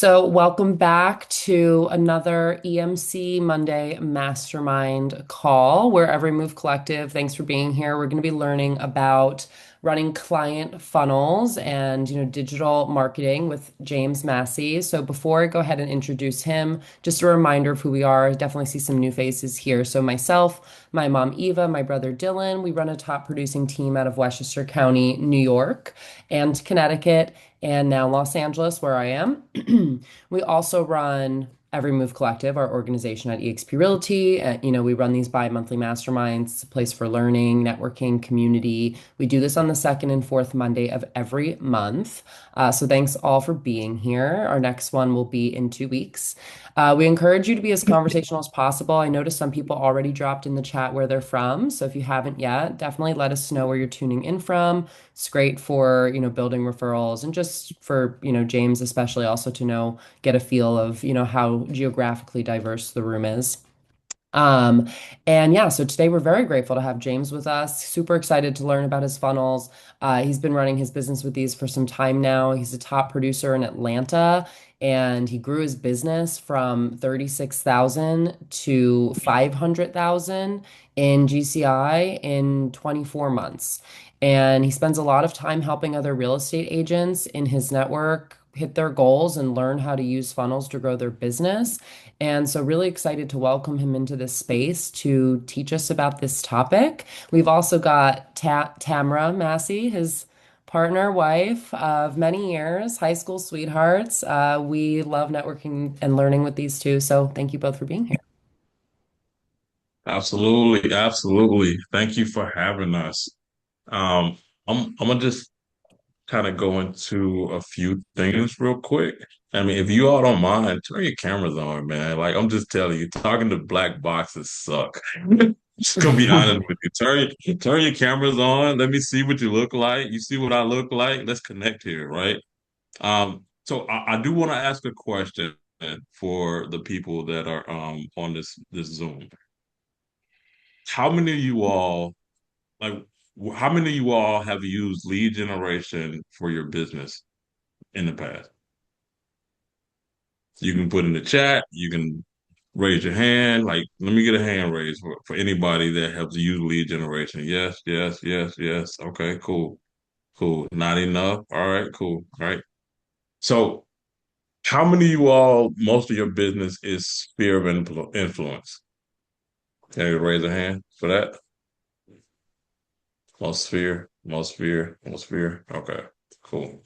So, welcome back to another EMC Monday Mastermind call where Every Move Collective. Thanks for being here. We're going to be learning about running client funnels and, digital marketing with James Massey. So, before I go ahead and introduce him, just a reminder of who we are. I definitely see some new faces here. So, myself, my mom Eva, my brother Dylan, we run a top producing team out of Westchester County, New York, and Connecticut, and now Los Angeles, where I am. We also run Every Move Collective, our organization at eXp Realty. We run these bi-monthly masterminds. It's a place for learning, networking, community. We do this on the second and fourth Monday of every month. So thanks all for being here. Our next one will be in 2 weeks. We encourage you to be as conversational as possible. I noticed some people already dropped in the chat where they're from. So if you haven't yet, definitely let us know where you're tuning in from. It's great for, building referrals and just for, James especially also to get a feel of, how geographically diverse the room is. Um, and yeah, so today we're very grateful to have James with us. Super excited to learn about his funnels. He's been running his business with these for some time now. He's a top producer in Atlanta, and he grew his business from 36,000 to 500,000 in GCI in 24 months. And he spends a lot of time helping other real estate agents in his network hit their goals and learn how to use funnels to grow their business. And so, really excited to welcome him into this space to teach us about this topic. We've also got Tamra Massey, his partner, wife of many years, high school sweethearts. We love networking and learning with these two. So, thank you both for being here. Absolutely, absolutely. Thank you for having us. Um, I'm gonna just kind of go into a few things real quick. I mean, if you all don't mind, turn your cameras on, man. Like I'm just telling you, talking to black boxes suck. Just gonna be honest with you. Turn your cameras on. Let me see what you look like. You see what I look like. Let's connect here, right? So I do want to ask a question for the people that are on this Zoom. How many of you all like how many of you all have used lead generation for your business in the past? You can put in the chat, you can raise your hand. Like, let me get a hand raised for anybody that has used lead generation. Yes, yes, yes, yes. Okay, cool, cool. Not enough. All right, cool. All right. So, how many of you all, most of your business is sphere of influence? Can you raise a hand for that? Most sphere, most sphere, most sphere. Okay, cool.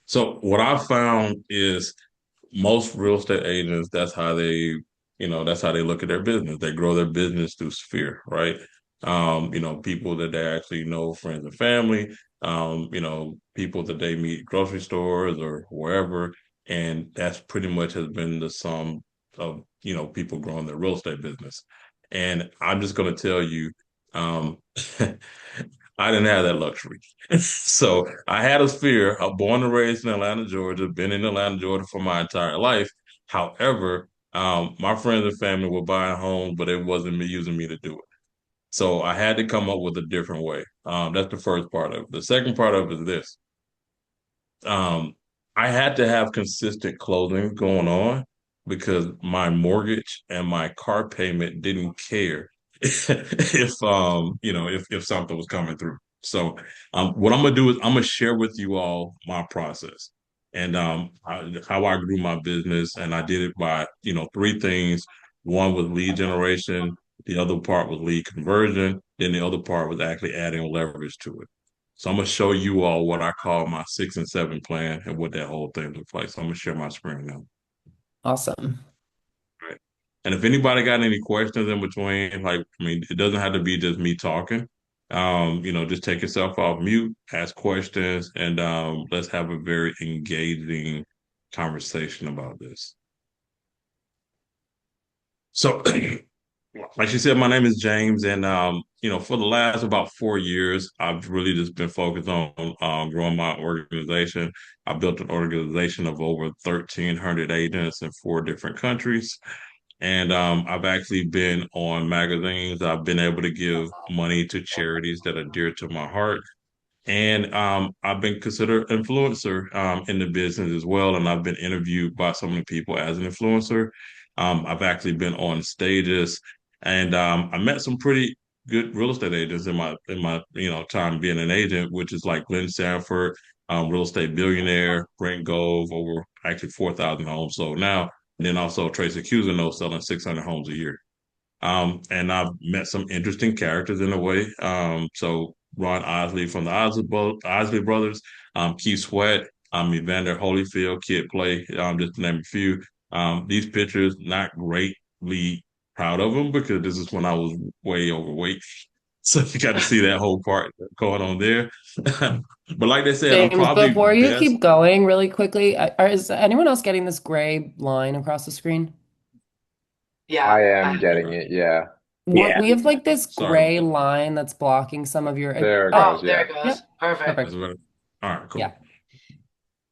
So what I found is most real estate agents, that's how they look at their business. They grow their business through sphere, right? People that they actually know, friends and family, people that they meet grocery stores or wherever. And that's pretty much has been the sum of, people growing their real estate business. And I'm just going to tell you, um, I didn't have that luxury. So I had a sphere. I'm born and raised in Atlanta, Georgia, been in Atlanta, Georgia for my entire life. However, my friends and family were buying homes, but it wasn't me using me to do it. So I had to come up with a different way. That's the first part of it. The second part of it is this. Um, I had to have consistent clothing going on because my mortgage and my car payment didn't care if something was coming through. So what I'm gonna do is I'm gonna share with you all my process and how I grew my business, and I did it by three things. One was lead generation, the other part was lead conversion, then the other part was actually adding leverage to it. So I'm gonna show you all what I call my 6 and 7 plan and what that whole thing looks like. So I'm gonna share my screen now. Awesome. Right. And if anybody got any questions in between, like I mean, it doesn't have to be just me talking. Just take yourself off mute, ask questions, and let's have a very engaging conversation about this. So like you said, my name is James, and for the last about 4 years, I've really just been focused on growing my organization. I built an organization of over 1,300 agents in 4 different countries, and I've actually been on magazines. I've been able to give money to charities that are dear to my heart. And I've been considered influencer in the business as well, and I've been interviewed by so many people as an influencer. I've actually been on stages, and I met some pretty good real estate agents in my time being an agent, which is like Glenn Sanford, real estate billionaire, Brent Gove, over actually 4,000 homes sold now, and then also Tracy Cousineau selling 600 homes a year. And I've met some interesting characters in a way. So Ron Osley from the Osley brothers, Keith Sweat, Evander Holyfield, Kid Play, just to name a few. These pictures, not greatly proud of them because this is when I was way overweight. So you got to see that whole part going on there. But like they said, I'm James, probably before you best. keep going really quickly, is anyone else getting this gray line across the screen? Yeah, I I am have it. getting Okay. it. Yeah. What we have like this Sorry about gray that. line that's blocking some of your. There it Oh, goes. there Yeah. it goes. Yep, Perfect. That's perfect. better. All right, Yeah. cool.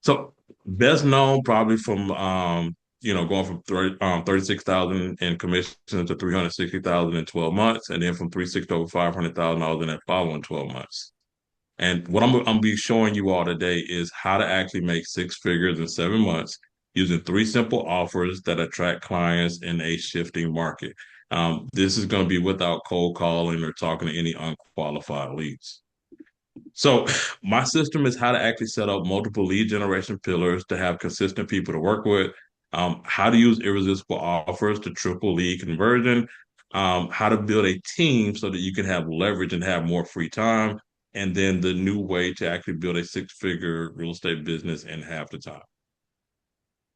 So best known probably from going from 36,000 in commissions to 360,000 in 12 months, and then from 360 over 500,000 dollars in that following 12 months. And what I'm be showing you all today is how to actually make six figures in 7 months using three simple offers that attract clients in a shifting market. This is going to be without cold calling or talking to any unqualified leads. So my system is how to actually set up multiple lead generation pillars to have consistent people to work with, how to use irresistible offers to triple lead conversion, how to build a team so that you can have leverage and have more free time, and then the new way to actually build a six-figure real estate business in half the time.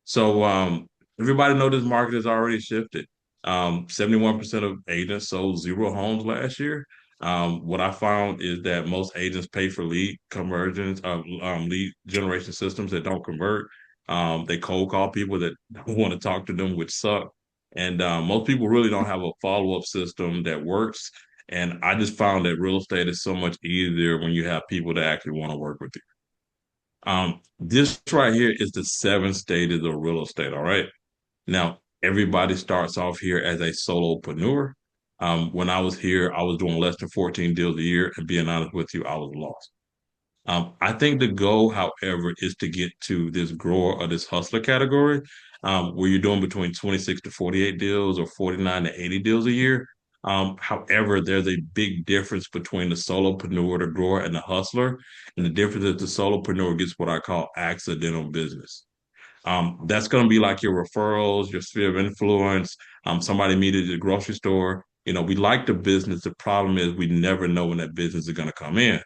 So everybody know this market has already shifted. 71% of agents sold zero homes last year. What I found is that most agents pay for lead conversions, lead generation systems that don't convert. They cold call people that don't want to talk to them, which suck. And most people really don't have a follow-up system that works. And I just found that real estate is so much easier when you have people that actually want to work with you. This right here is the seven stages of real estate. All right. Now, everybody starts off here as a solopreneur. When I was here, I was doing less than 14 deals a year. And being honest with you, I was lost. I think the goal, however, is to get to this grower or this hustler category, where you're doing between 26 to 48 deals or 49 to 80 deals a year. However, there's a big difference between the solopreneur, the grower, and the hustler. And the difference is the solopreneur gets what I call accidental business. That's going to be like your referrals, your sphere of influence, somebody meet at the grocery store. We like the business. The problem is we never know when that business is going to come in,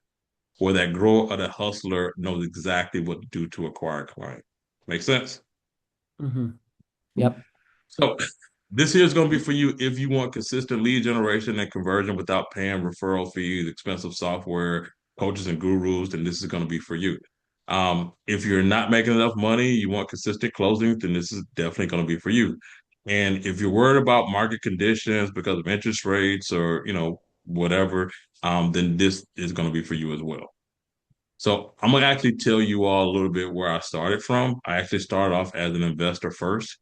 or that grower or the hustler knows exactly what to do to acquire a client. Make sense? Hmm. Yep. So this here is going to be for you if you want consistent lead generation and conversion without paying referral fees, expensive software, coaches and gurus, then this is going to be for you. If you're not making enough money, you want consistent closings, then this is definitely going to be for you. And if you're worried about market conditions because of interest rates or, whatever, then this is going to be for you as well. So I'm gonna actually tell you all a little bit where I started from. I actually started off as an investor first.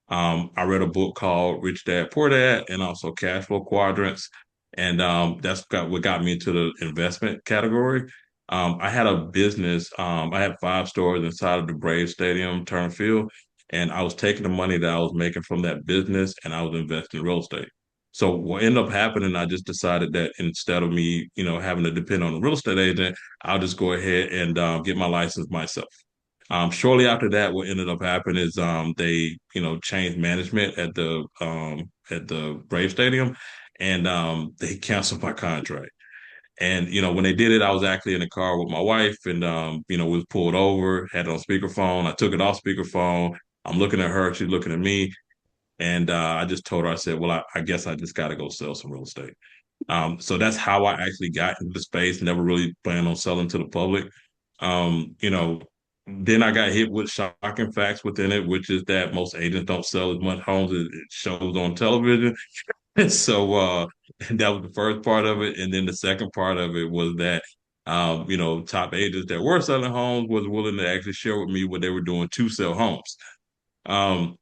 I read a book called Rich Dad Poor Dad and also Cash Flow Quadrants. And that's what got me into the investment category. I had a business. I had 5 stores inside of the Brave Stadium, Turner Field, and I was taking the money that I was making from that business and I was investing in real estate. So what ended up happening, I just decided that instead of me, having to depend on a real estate agent, I'll just go ahead and get my license myself. Shortly after that, what ended up happening is they, changed management at the Brave Stadium, and they canceled my contract. And when they did it, I was actually in the car with my wife, and we was pulled over, had it on speakerphone. I took it off speakerphone. I'm looking at her, she's looking at me, and I just told her, I said, "Well, I guess I just got to go sell some real estate." So that's how I actually got into the space. Never really planned on selling to the public. Um, you know, then I got hit with shocking facts within it, which is that most agents don't sell as much homes as it shows on television. So that was the first part of it. And then the second part of it was that top agents that were selling homes was willing to actually share with me what they were doing to sell homes. Um,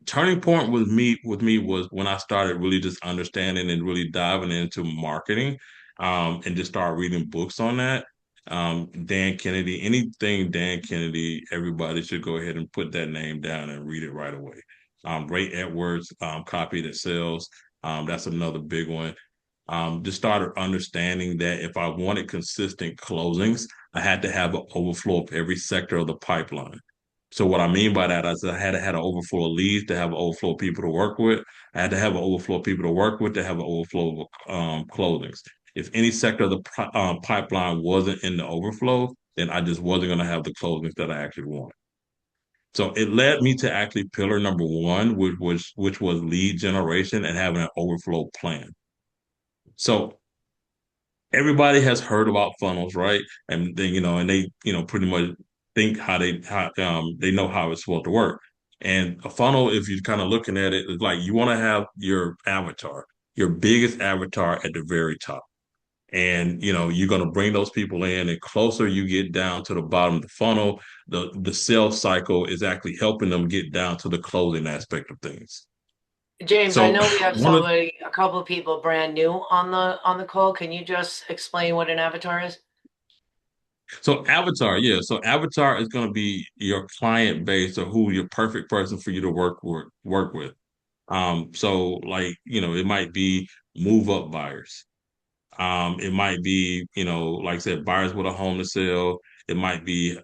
Turning point with me was when I started really just understanding and really diving into marketing, and just start reading books on that. Dan Kennedy, anything Dan Kennedy, everybody should go ahead and put that name down and read it right away. Ray Edwards, Copy That Sells. That's another big one. Just started understanding that if I wanted consistent closings, I had to have an overflow of every sector of the pipeline. So what I mean by that is I had to have an overflow of leads to have an overflow of people to work with. I had to have an overflow of people to work with to have an overflow of closings. If any sector of the pipeline wasn't in the overflow, then I just wasn't going to have the closings that I actually wanted. So it led me to actually pillar number one, which was lead generation and having an overflow plan. So everybody has heard about funnels, right? And they, pretty much think how they know how it's supposed to work. And a funnel, if you're kind of looking at it, is like you want to have your avatar, your biggest avatar at the very top. And you're going to bring those people in, and closer you get down to the bottom of the funnel, the sales cycle is actually helping them get down to the closing aspect of things. James, I So know we have one of a couple of people brand new on the call. Can you just explain what an avatar is? So Avatar, yeah. So Avatar is going to be your client base or who your perfect person for you to work with. So like, it might be move up buyers. It might be, like I said, buyers with a home to sell. It might be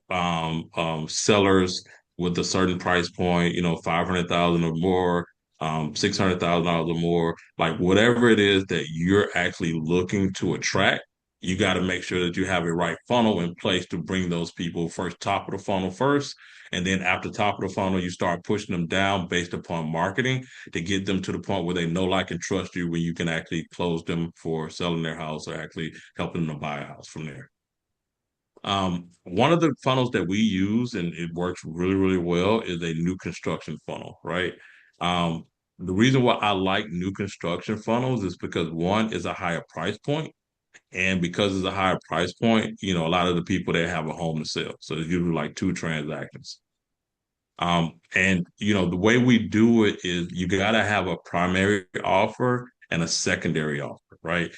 sellers with a certain price point, 500,000 or more, $600,000 or more, like whatever it is that you're actually looking to attract. You got to make sure that you have a right funnel in place to bring those people first, top of the funnel first. And then after top of the funnel, you start pushing them down based upon marketing to get them to the point where they know, like, and trust you when you can actually close them for selling their house or actually helping them to buy a house from there. One of the funnels that we use and it works really, really well is a new construction funnel, right? The reason why I like new construction funnels is because one is a higher price point, and because it's a higher price point, a lot of the people that have a home to sell. So it's usually like two transactions. And the way we do it is you got to have a primary offer and a secondary offer, right?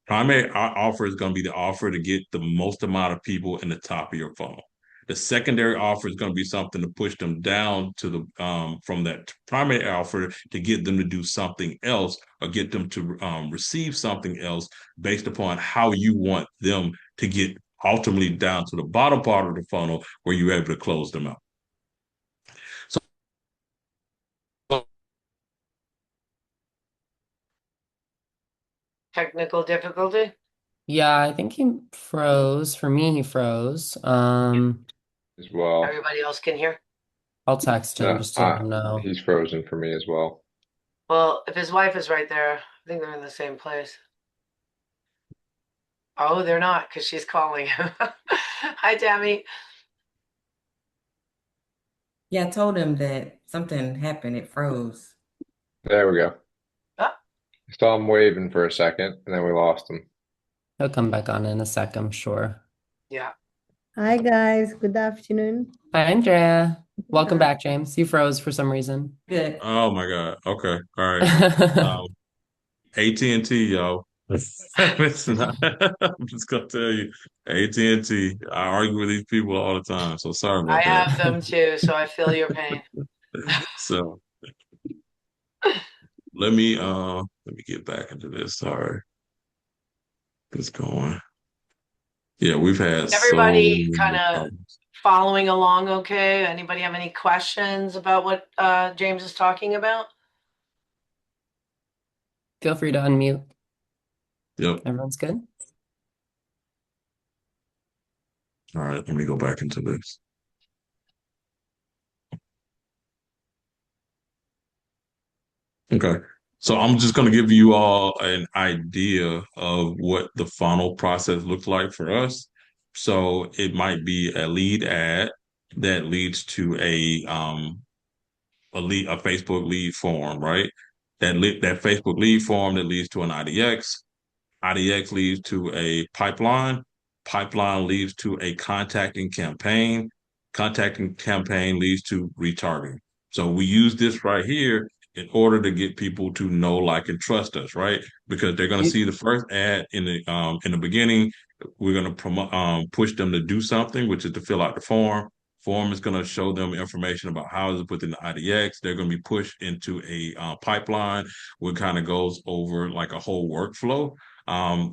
Primary offer is going to be the offer to get the most amount of people in the top of your funnel. The secondary offer is going to be something to push them down to the from that primary offer to get them to do something else or get them to receive something else based upon how you want them to get ultimately down to the bottom part of the funnel where you're able to close them out. So Technical difficulty? Yeah, I think he froze. For me, he froze. as well. Everybody else can hear? I'll text him No, just to let him know. he's frozen for me as well. Well, if his wife is right there, I think they're in the same place. Oh, they're not because she's calling him. Hi, Tammy. Yeah, I told him that something happened. It froze. There we go. Oh, Saw him waving for a second, and then we lost him. He'll come back on in a sec, I'm sure. yeah. Hi guys, good afternoon. Hi, Andrea. Welcome back, James. You froze for some reason. Good. Oh my God. Okay. All right. AT&T, yo. It's not, I'm just gonna tell you, AT&T. I argue with these people all the time, so sorry I about have them that. too, so I feel your pain. So let me get back into this. Sorry. It's going. Yeah, we've had so Everybody kind many of problems. following along okay? Anybody have any questions about what James is talking about? Feel free to unmute. Yep. Everyone's good? All right, let me go back into this. Okay. So I'm just going to give you all an idea of what the funnel process looks like for us. So it might be a lead ad that leads to a Facebook lead form, right? That Facebook lead form that leads to an IDX. IDX leads to a pipeline. Pipeline leads to a contacting campaign. Contacting campaign leads to retargeting. So we use this right here in order to get people to know, like, and trust us, right? Because they're going to see the first ad in the beginning. We're going to promote, push them to do something, which is to fill out the form. Form is going to show them information about how is it within the IDX. They're going to be pushed into a pipeline, which kind of goes over like a whole workflow.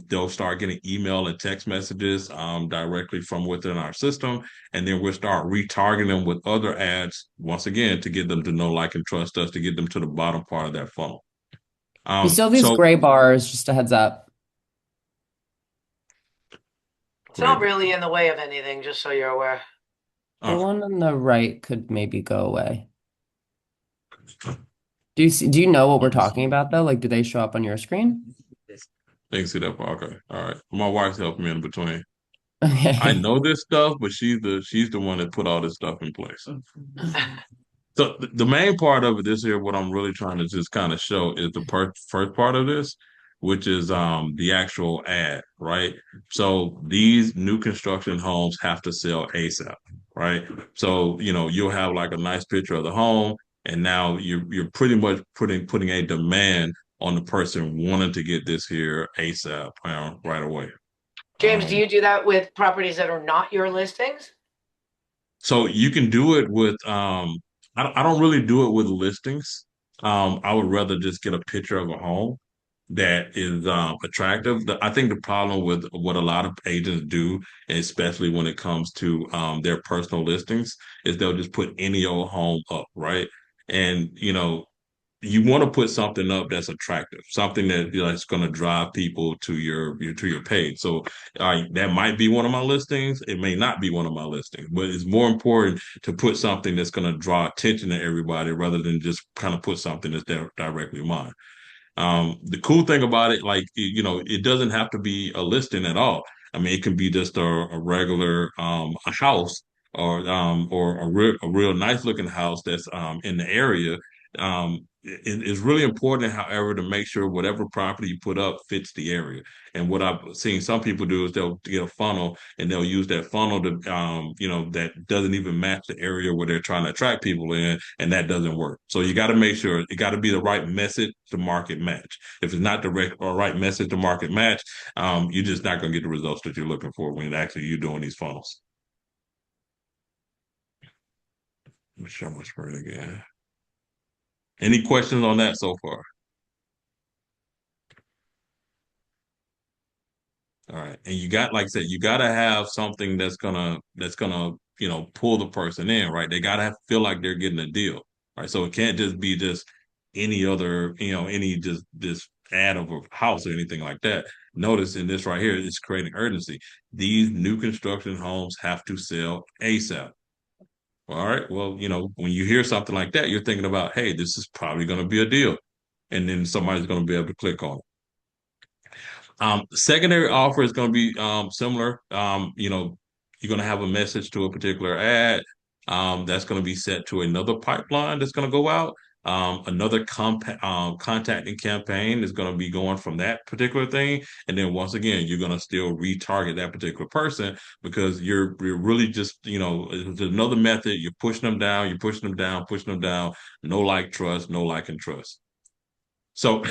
They'll start getting email and text messages directly from within our system, and then we'll start retargeting them with other ads once again to get them to know, like, and trust us, to get them to the bottom part of that funnel. You still have these So gray bars, just a heads up. It's not really in the way of anything, just so you're aware. The one on the right could maybe go away. Do you know what we're talking about though? Like, do they show up on your screen? They can see that part. Okay, all right. My wife's helping me in between. I Okay. know this stuff, but she's the one that put all this stuff in place. So the main part of it this here, what I'm really trying to just kind of show is the first part of this, which is the actual ad, right? So these new construction homes have to sell ASAP, right? So you'll have like a nice picture of the home, and now you're pretty much putting a demand on the person wanting to get this here ASAP, right away. James, do you do that with properties that are not your listings? So you can do it with I don't really do it with listings. I would rather just get a picture of a home that is attractive. I think the problem with what a lot of agents do, especially when it comes to their personal listings, is they'll just put any old home up, right? And you want to put something up that's attractive, something that that's going to drive people to your page. So that might be one of my listings. It may not be one of my listings, but it's more important to put something that's going to draw attention to everybody rather than just kind of put something that's directly mine. The cool thing about it, like, it doesn't have to be a listing at all. I mean, it can be just a regular a house or a real nice looking house that's in the area. It's really important, however, to make sure whatever property you put up fits the area. And what I've seen some people do is they'll get a funnel and they'll use that funnel to that doesn't even match the area where they're trying to attract people in, and that doesn't work. So you got to make sure it got to be the right message to market match. If it's not the right message to market match, you're just not going to get the results that you're looking for when actually you're doing these funnels. Let me show my screen again. Any questions on that so far? All right. And you got, like I said, you got to have something that's gonna, pull the person in, right? They got to feel like they're getting a deal, right? So it can't just be just any other, any just this ad of a house or anything like that. Notice in this right here, it's creating urgency. These new construction homes have to sell ASAP. All right. Well, when you hear something like that, you're thinking about, hey, this is probably going to be a deal. And then somebody's going to be able to click on it. Secondary offer is going to be similar. You're going to have a message to a particular ad that's going to be set to another pipeline that's going to go out. Another contacting campaign is going to be going from that particular thing. And then once again, you're going to still retarget that particular person because you're really just, it's another method. You're pushing them down, you're pushing them down, pushing them down. No like, trust, no like and trust. So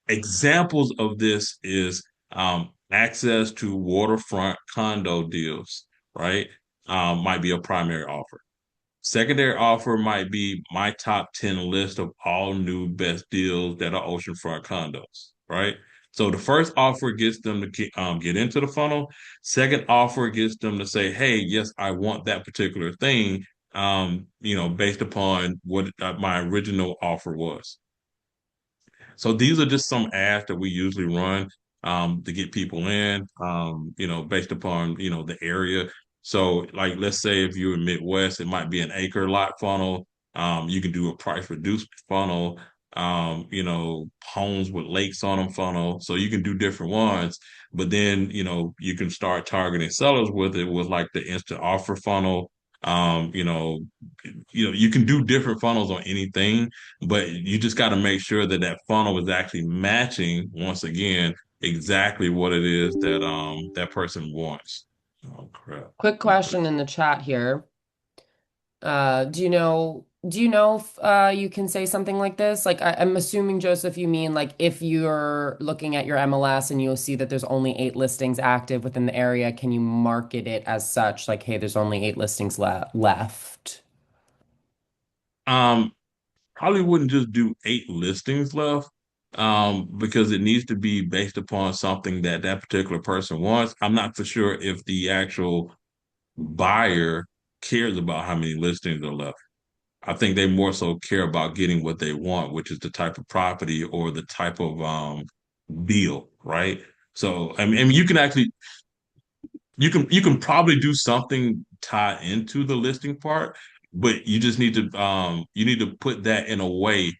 examples of this is access to waterfront condo deals, right? Might be a primary offer. Secondary offer might be my top 10 list of all new best deals that are oceanfront condos, right? So the first offer gets them to get into the funnel. Second offer gets them to say, hey, yes, I want that particular thing, based upon what my original offer was. So these are just some ads that we usually run to get people in, based upon, the area. So like, let's say if you're in Midwest, it might be an acre lot funnel. You can do a price reduced funnel, homes with lakes on them funnel. So you can do different ones, but then, you can start targeting sellers with it with like the instant offer funnel. Um, you know, you can do different funnels on anything, but you just got to make sure that that funnel is actually matching once again exactly what it is that that person wants. Oh crap. Quick question in the chat here. Do you know if you can say something like this? Like I'm assuming, Joseph, you mean like if you're looking at your MLS and you'll see that there's only 8 listings active within the area, can you market it as such? Like, hey, there's only 8 listings left. Um, Probably wouldn't just do 8 listings left, because it needs to be based upon something that that particular person wants. I'm not for sure if the actual buyer cares about how many listings are left. I think they more so care about getting what they want, which is the type of property or the type of deal, right? So I mean, you can probably do something tied into the listing part, but you just need to put that in a way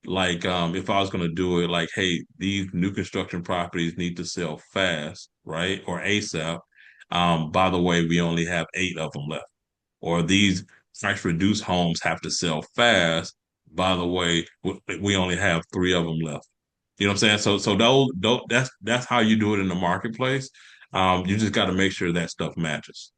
like if I was going to do it like, hey, these new construction properties need to sell fast, right? Or ASAP. By the way, we only have 8 of them left. Or these price reduced homes have to sell fast. By the way, we only have 3 of them left. You know what I'm saying? So those that's how you do it in the marketplace. You just got to make sure that stuff matches.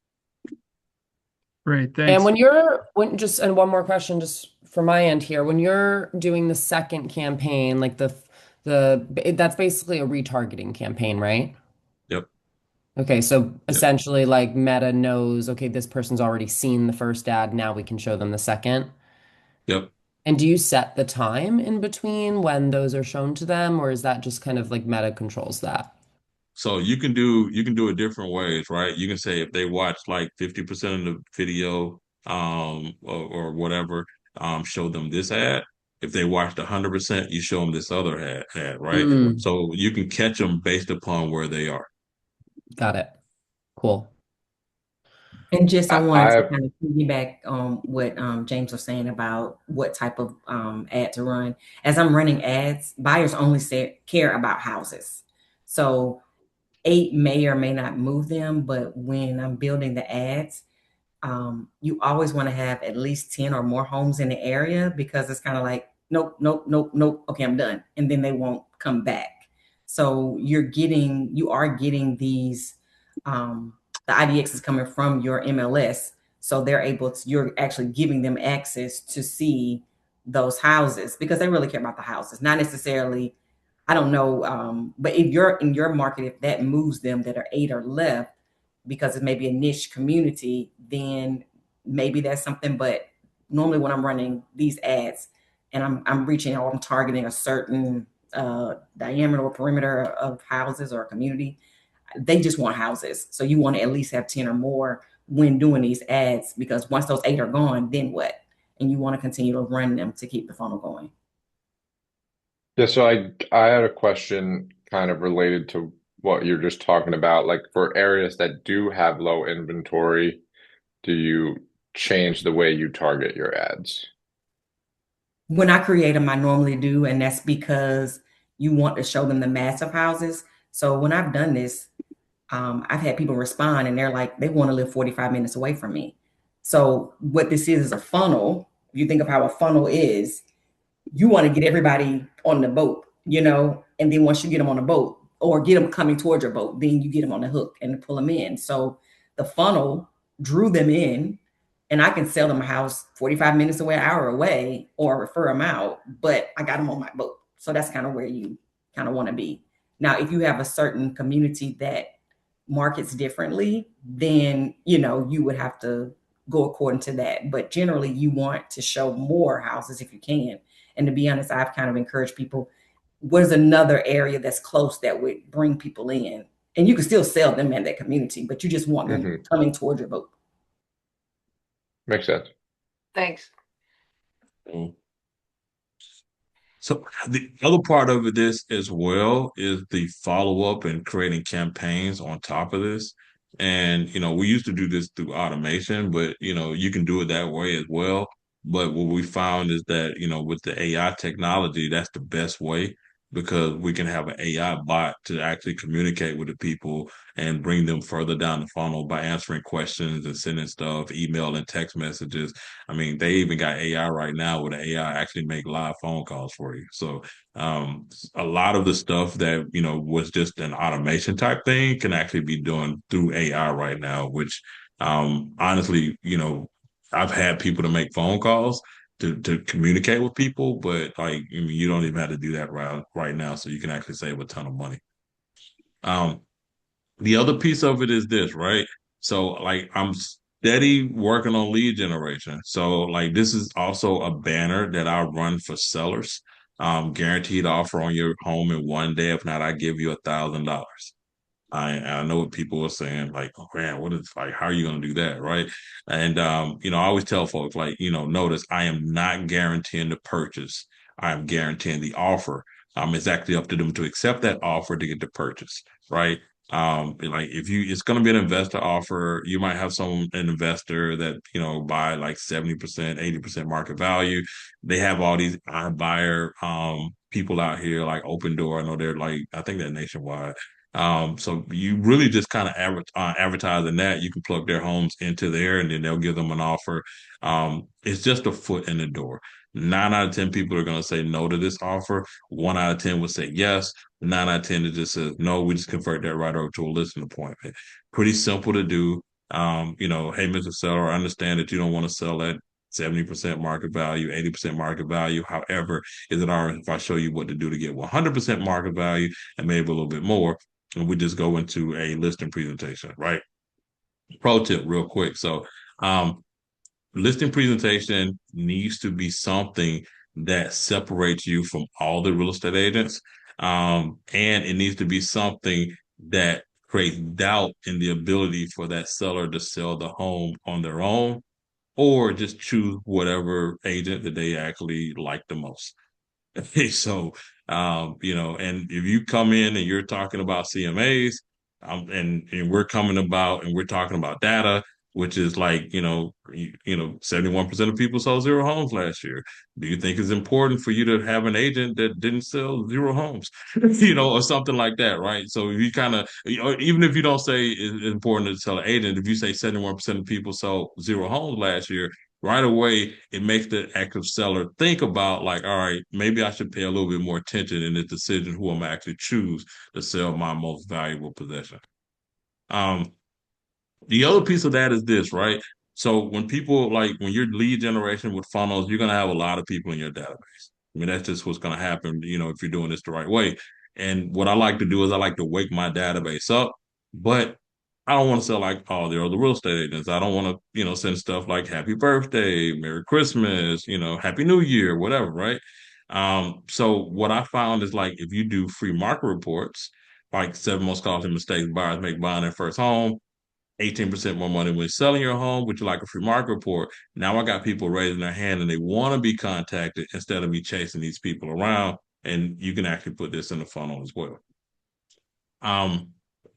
Great, And thanks. and one more question just from my end here, when you're doing the second campaign, like that's basically a retargeting campaign, right? Yep. Okay, so Yep. essentially like Meta knows, okay, this person's already seen the first ad, now we can show them the second. Yep. And do you set the time in between when those are shown to them, or is that just kind of like Meta controls that? So you can do it different ways, right? You can say if they watch like 50% of the video, or whatever, show them this ad. If they watched 100%, you show them this other ad, right? Mm, So you can catch them based upon where they are. got it. Cool. And just I I wanted to have kind of piggyback on what James was saying about what type of ad to run. As I'm running ads, buyers only care about houses. So 8 may or may not move them, but when I'm building the ads, you always want to have at least 10 or more homes in the area because it's kind of like, nope, nope, nope, nope. Okay, I'm done. And then they won't come back. So you are getting these, the IDX is coming from your MLS. So you're actually giving them access to see those houses because they really care about the houses, not necessarily, I don't know. But if you're in your market, if that moves them that are 8 or left, because it may be a niche community, then maybe that's something. But normally when I'm running these ads and I'm reaching out, I'm targeting a certain diameter or perimeter of houses or a community, they just want houses. So you want to at least have 10 or more when doing these ads, because once those 8 are gone, then what? And you want to continue to run them to keep the funnel going. Yeah, so I had a question kind of related to what you're just talking about. Like for areas that do have low inventory, do you change the way you target your ads? When I create them, I normally do, and that's because you want to show them the massive houses. So when I've done this, I've had people respond and they're like, they want to live 45 minutes away from me. So what this is a funnel. If you think of how a funnel is, you want to get everybody on the boat, and then once you get them on the boat or get them coming towards your boat, then you get them on the hook and pull them in. So the funnel drew them in, and I can sell them a house 45 minutes away, an hour away, or refer them out, but I got them on my boat. So that's kind of where you kind of want to be. Now, if you have a certain community that markets differently, then you would have to go according to that. But generally, you want to show more houses if you can. And to be honest, I've kind of encouraged people, where's another area that's close that would bring people in? And you can still sell them in that community, but you just want them Hmm. coming towards your boat. Makes sense. Thanks. Mm. So the other part of this as well is the follow up and creating campaigns on top of this. And we used to do this through automation, but you can do it that way as well. But what we found is that, with the AI technology, that's the best way because we can have an AI bot to actually communicate with the people and bring them further down the funnel by answering questions and sending stuff, email and text messages. I mean, they even got AI right now where the AI actually make live phone calls for you. So a lot of the stuff that, was just an automation type thing can actually be done through AI right now, which honestly, I've had people to make phone calls to communicate with people, but like, I mean, you don't even have to do that right now, so you can actually save a ton of money. Um, the other piece of it is this, right? So like I'm steady working on lead generation. So like this is also a banner that I run for sellers. Guaranteed offer on your home in 1 day. If not, I give you $1,000. I know what people are saying, like, oh man, what is like, how are you gonna do that, right? And I always tell folks, like, notice I am not guaranteeing the purchase. I'm guaranteeing the offer. It's actually up to them to accept that offer to get the purchase, right? Like if it's gonna be an investor offer, you might have an investor that, buy like 70%, 80% market value. They have all these buyer people out here like Open Door. I know they're like, I think they're nationwide. So you really just kind of advertising that you can plug their homes into there and then they'll give them an offer. It's just a foot in the door. 9 out of 10 people are going to say no to this offer. 1 out of 10 would say yes. 9 out of 10 it just says no. We just convert that right over to a listing appointment. Pretty simple to do. Hey, Mr. Seller, I understand that you don't want to sell at 70% market value, 80% market value. However, is it all right if I show you what to do to get 100% market value and maybe a little bit more? And we just go into a listing presentation, right? Pro tip, real quick. So, listing presentation needs to be something that separates you from all the real estate agents. And it needs to be something that creates doubt in the ability for that seller to sell the home on their own or just choose whatever agent that they actually like the most. So, and if you come in and you're talking about CMAs, and we're coming about and we're talking about data, which is like, 71% of people sold zero homes last year. Do you think it's important for you to have an agent that didn't sell zero homes, or something like that, right? So if you kind of, even if you don't say it's important to tell an agent, if you say 71% of people sold zero homes last year, right away, it makes the active seller think about like, all right, maybe I should pay a little bit more attention in this decision who I'm actually choose to sell my most valuable possession. Um, the other piece of that is this, right? So when you're lead generation with funnels, you're gonna have a lot of people in your database. I mean, that's just what's gonna happen, if you're doing this the right way. And what I like to do is I like to wake my database up, but I don't want to sell like all the other real estate agents. I don't want to, send stuff like happy birthday, Merry Christmas, Happy New Year, whatever, right? So what I found is like if you do free market reports, like 7 most common mistakes buyers make buying their first home, 18% more money when selling your home, which is like a free market report. Now I got people raising their hand and they want to be contacted instead of me chasing these people around. And you can actually put this in the funnel as well. Um,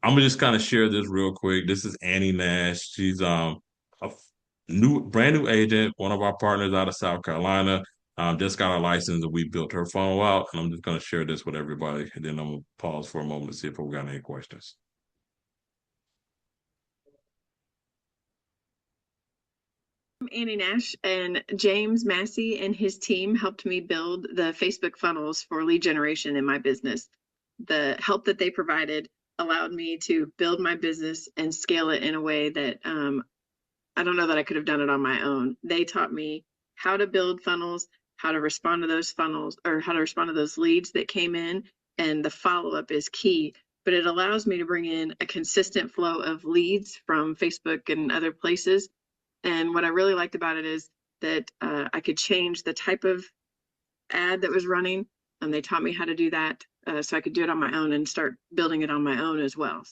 I'm gonna just kind of share this real quick. This is Annie Nash. She's a brand new agent, one of our partners out of South Carolina. Just got a license and we built her funnel out. And I'm just gonna share this with everybody. And then I'm gonna pause for a moment to see if we got any questions. I'm Annie Nash, and James Massey and his team helped me build the Facebook funnels for lead generation in my business. The help that they provided allowed me to build my business and scale it in a way that I don't know that I could have done it on my own. They taught me how to build funnels, how to respond to those funnels, or how to respond to those leads that came in, and the follow-up is key. But it allows me to bring in a consistent flow of leads from Facebook and other places. And what I really liked about it is that I could change the type of ad that was running, and they taught me how to do that, so I could do it on my own and start building it on my own as well.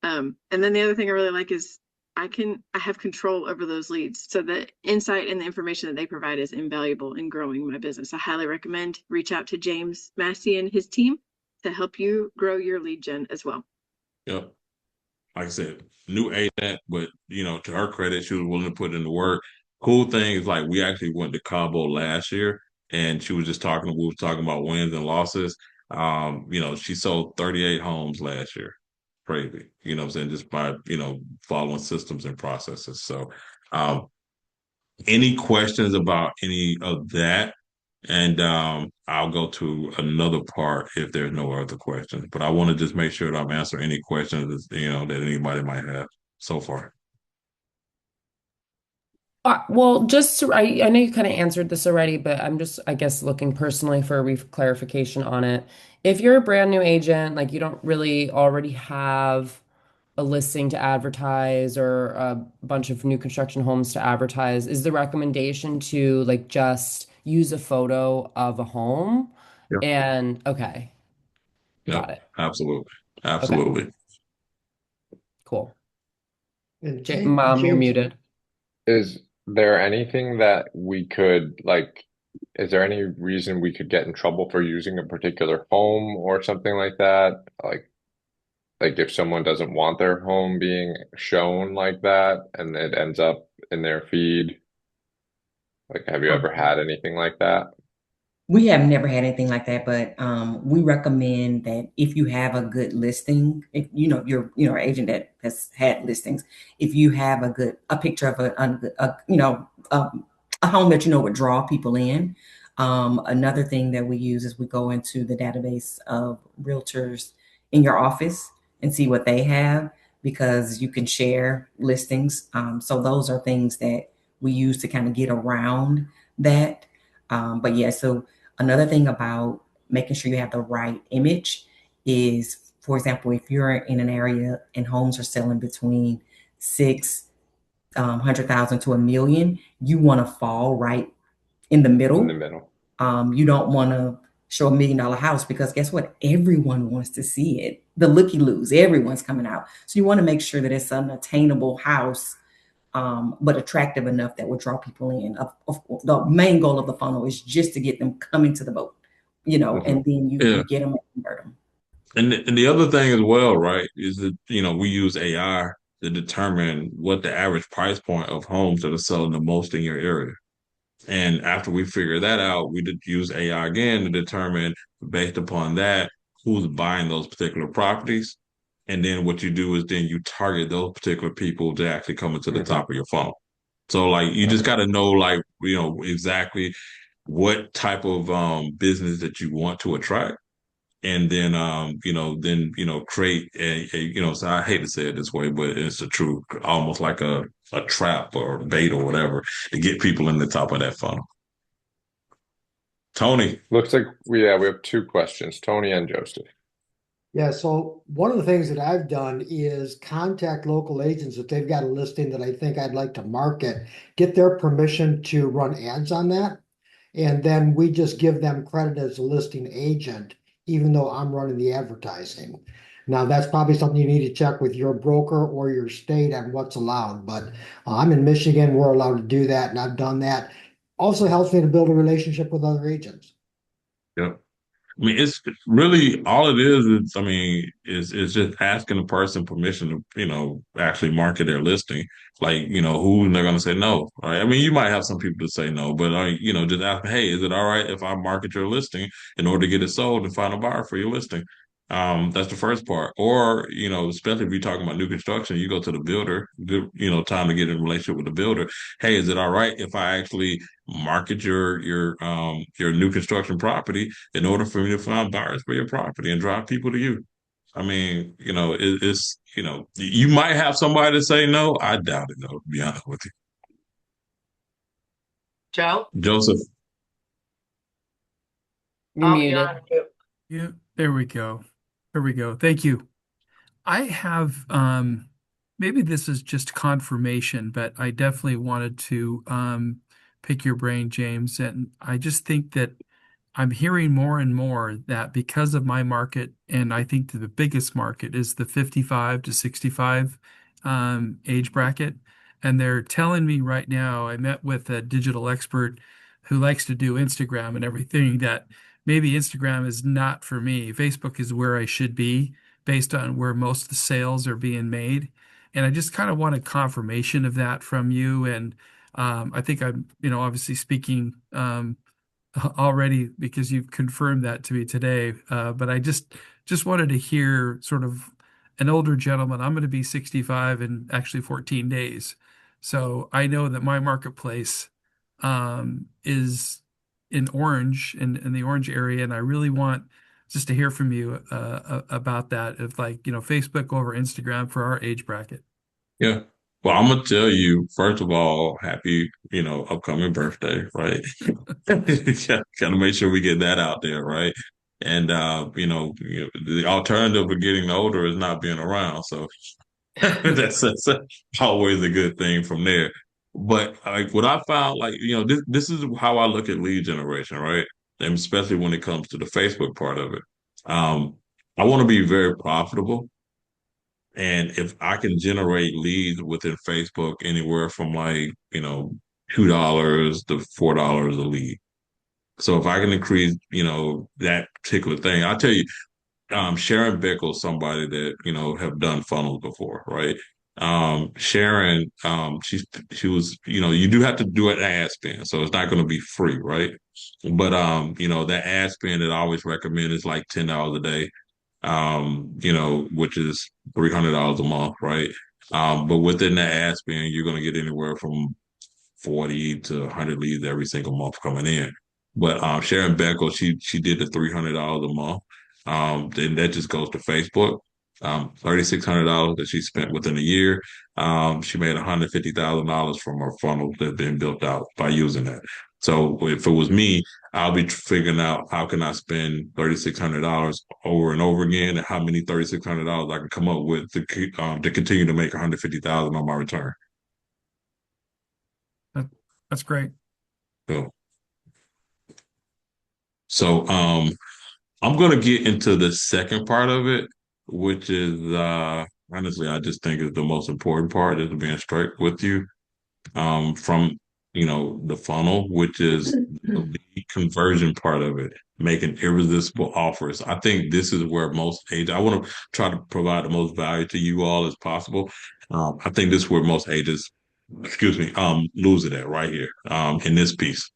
And then the other thing I really like is I have control over those leads. So the insight and the information that they provide is invaluable in growing my business. I highly recommend reach out to James Massey and his team to help you grow your lead gen as well. Yep. Like I said, new agent, but to her credit, she was willing to put in the work. Cool thing is like we actually went to Cabo last year and we were talking about wins and losses. She sold 38 homes last year. Crazy. You know what I'm saying? Just by, following systems and processes. So any questions about any of that? And I'll go to another part if there's no other questions. But I want to just make sure that I'm answering any questions that anybody might have so far. Well, I know you kind of answered this already, but I'm just, I guess, looking personally for a clarification on it. If you're a brand new agent, like you don't really already have a listing to advertise or a bunch of new construction homes to advertise, is the recommendation to like just use a photo of a home? Yep. And okay, got Yep. it. Absolutely. Okay, Absolutely. cool. And Mom, you're James, muted. Is there anything that we could like, is there any reason we could get in trouble for using a particular home or something like that? Like if someone doesn't want their home being shown like that and it ends up in their feed, like have you ever had anything like that? We have never had anything like that, but we recommend that if you have a good listing, if you know you're an agent that has had listings, if you have a picture of a home that you know would draw people in. Another thing that we use is we go into the database of realtors in your office and see what they have because you can share listings. So those are things that we use to kind of get around that. But yeah, so another thing about making sure you have the right image is, for example, if you're in an area and homes are selling between 600,000 to 1 million, you want to fall right in the In the middle. middle. You don't want to show $1 million house because guess what? Everyone wants to see it. The looky loos, everyone's coming out. So you want to make sure that it's an attainable house, but attractive enough that will draw people in. The main goal of the funnel is just to get them coming to the boat, Hmm. and then you Yeah. get them and convert them. And the other thing as well, right, is that, we use AI to determine what the average price point of homes that are selling the most in your area. And after we figure that out, we did use AI again to determine, based upon that, who's buying those particular properties. And then what you do is then you target those particular people to actually come into the Hmm. top of your funnel. So like you just Okay. got to know like, exactly what type of business that you want to attract. And then create so I hate to say it this way, but it's the truth, almost like a trap or bait or whatever to get people in the top of that funnel. Tony. Looks like we have two questions, Tony and Joseph. Yeah, so one of the things that I've done is contact local agents if they've got a listing that I think I'd like to market, get their permission to run ads on that. And then we just give them credit as a listing agent, even though I'm running the advertising. Now, that's probably something you need to check with your broker or your state on what's allowed, but I'm in Michigan, we're allowed to do that, and I've done that. Also helps me to build a relationship with other agents. Yep. I mean, it's really all it is, I mean, is just asking a person permission to, actually market their listing. Like, who they're going to say no, right? I mean, you might have some people to say no, but, just ask, hey, is it all right if I market your listing in order to get it sold and find a buyer for your listing? That's the first part. Or, especially if you're talking about new construction, you go to the builder, good, time to get in a relationship with the builder. Hey, is it all right if I actually market your new construction property in order for me to find buyers for your property and drive people to you? I mean, it's, you might have somebody to say no. I doubt it, though, to be honest with you. Joe? Joseph. You're Oh, you're muted. on mute. Yeah, there we go. There we go. Thank you. I have maybe this is just confirmation, but I definitely wanted to pick your brain, James. And I just think that I'm hearing more and more that because of my market, and I think the biggest market is the 55 to 65 age bracket. And they're telling me right now, I met with a digital expert who likes to do Instagram and everything, that maybe Instagram is not for me. Facebook is where I should be based on where most of the sales are being made. And I just kind of want a confirmation of that from you. And I think I'm, obviously speaking already because you've confirmed that to me today. But I just wanted to hear sort of an older gentleman. I'm going to be 65 in actually 14 days. So I know that my marketplace is in Orange, in the Orange area, and I really want just to hear from you about that, of like, Facebook over Instagram for our age bracket. Yeah. Well, I'm gonna tell you, first of all, happy, upcoming birthday, right? Gotta make sure we get that out there, right? And the alternative of getting older is not being around. So that's always a good thing from there. But like what I found, like, this is how I look at lead generation, right? And especially when it comes to the Facebook part of it. I want to be very profitable. And if I can generate leads within Facebook anywhere from like, $2 to $4 a lead. So if I can increase, that particular thing, I'll tell you, Sharon Bickle, somebody that, have done funnels before, right? Sharon, she was, you do have to do an ad spend, so it's not going to be free, right? But that ad spend that I always recommend is like $10 a day, which is $300 a month, right? But within that ad spend, you're going to get anywhere from 40 to 100 leads every single month coming in. But Sharon Beckel, she did the $300 a month. Then that just goes to Facebook. $3,600 that she spent within a year. She made $150,000 from her funnel that been built out by using that. So if it was me, I'll be figuring out how can I spend $3,600 over and over again, and how many $3,600 I can come up with to continue to make $150,000 on my return. That's great. So, so I'm gonna get into the second part of it, which is honestly, I just think is the most important part is being straight with you. From the funnel, which is the lead conversion part of it, making irresistible offers. I think this is where most agents, I want to try to provide the most value to you all as possible. I think this is where most agents, excuse me, lose it at right here, in this piece.